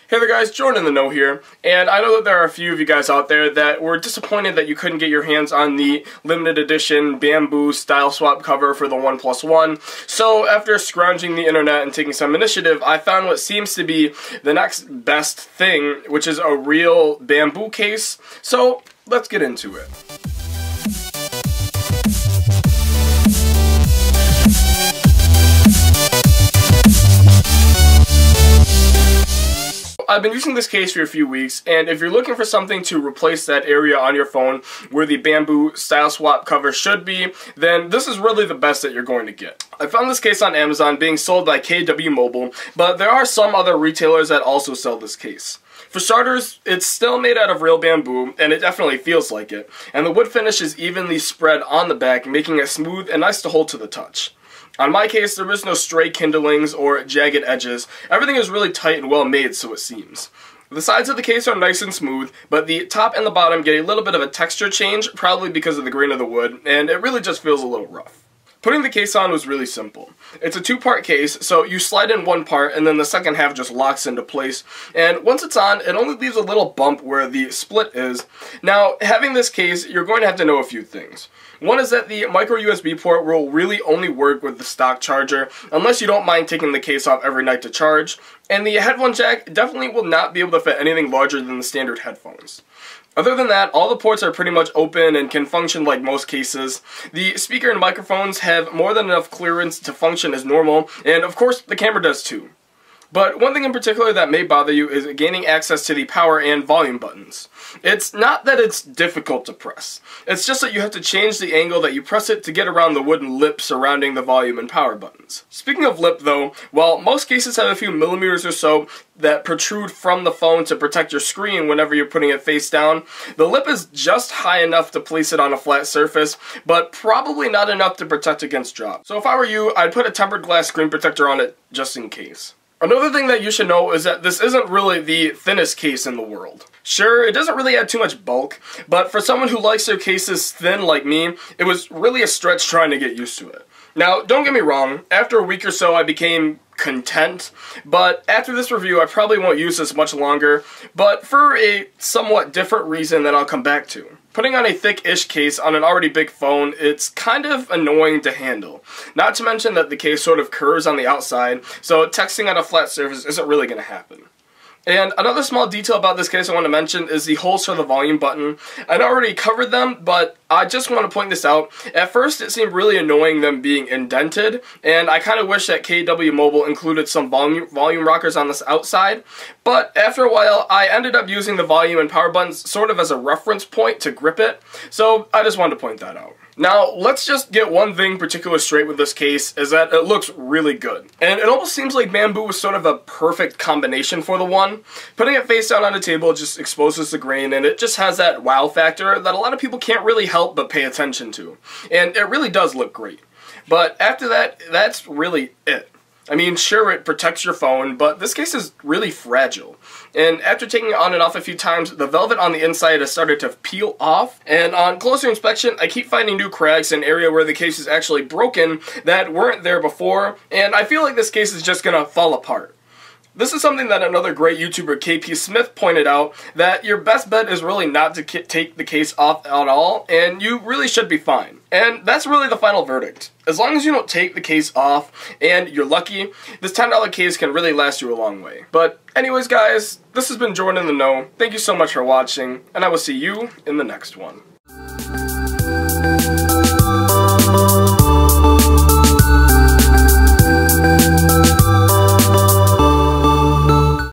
Hey there guys, Jordan in the know here, and I know that there are a few of you guys out there that were disappointed that you couldn't get your hands on the limited edition bamboo style swap cover for the OnePlus One. So after scrounging the internet and taking some initiative, I found what seems to be the next best thing, which is a real bamboo case. So let's get into it. I've been using this case for a few weeks, and if you're looking for something to replace that area on your phone where the bamboo style swap cover should be, then this is really the best that you're going to get. I found this case on Amazon being sold by KW Mobile, but there are some other retailers that also sell this case. For starters, it's still made out of real bamboo, and it definitely feels like it, and the wood finish is evenly spread on the back, making it smooth and nice to hold to the touch. On my case, there is no stray kindlings or jagged edges. Everything is really tight and well made, so it seems. The sides of the case are nice and smooth, but the top and the bottom get a little bit of a texture change, probably because of the grain of the wood, and it really just feels a little rough. Putting the case on was really simple. It's a two-part case, so you slide in one part and then the second half just locks into place. And once it's on, it only leaves a little bump where the split is. Now, having this case, you're going to have to know a few things. One is that the micro USB port will really only work with the stock charger, unless you don't mind taking the case off every night to charge. And the headphone jack definitely will not be able to fit anything larger than the standard headphones. Other than that, all the ports are pretty much open and can function like most cases. The speaker and microphones have more than enough clearance to function as normal, and of course the camera does too. But one thing in particular that may bother you is gaining access to the power and volume buttons. It's not that it's difficult to press. It's just that you have to change the angle that you press it to get around the wooden lip surrounding the volume and power buttons. Speaking of lip though, while most cases have a few millimeters or so that protrude from the phone to protect your screen whenever you're putting it face down, the lip is just high enough to place it on a flat surface, but probably not enough to protect against drop. So if I were you, I'd put a tempered glass screen protector on it just in case. Another thing that you should know is that this isn't really the thinnest case in the world. Sure, it doesn't really add too much bulk, but for someone who likes their cases thin like me, it was really a stretch trying to get used to it. Now, don't get me wrong, after a week or so I became content, but after this review I probably won't use this much longer, but for a somewhat different reason that I'll come back to. Putting on a thick-ish case on an already big phone, it's kind of annoying to handle. Not to mention that the case sort of curves on the outside, so texting on a flat surface isn't really going to happen. And another small detail about this case I want to mention is the holes for the volume button. I'd already covered them, but I just want to point this out. At first, it seemed really annoying them being indented, and I kind of wish that KW Mobile included some volume rockers on this outside. But after a while, I ended up using the volume and power buttons sort of as a reference point to grip it, so I just wanted to point that out. Now, let's just get one thing particular straight with this case, is that it looks really good. And it almost seems like bamboo was sort of a perfect combination for the One. Putting it face down on a table just exposes the grain, and it just has that wow factor that a lot of people can't really help but pay attention to. And it really does look great. But after that, that's really it. I mean, sure, it protects your phone, but this case is really fragile. And after taking it on and off a few times, the velvet on the inside has started to peel off. And on closer inspection, I keep finding new cracks in an area where the case is actually broken that weren't there before. And I feel like this case is just gonna fall apart. This is something that another great YouTuber, KP Smith, pointed out, that your best bet is really not to take the case off at all, and you really should be fine. And that's really the final verdict. As long as you don't take the case off, and you're lucky, this $10 case can really last you a long way. But anyways guys, this has been Jordan in the Know. Thank you so much for watching, and I will see you in the next one.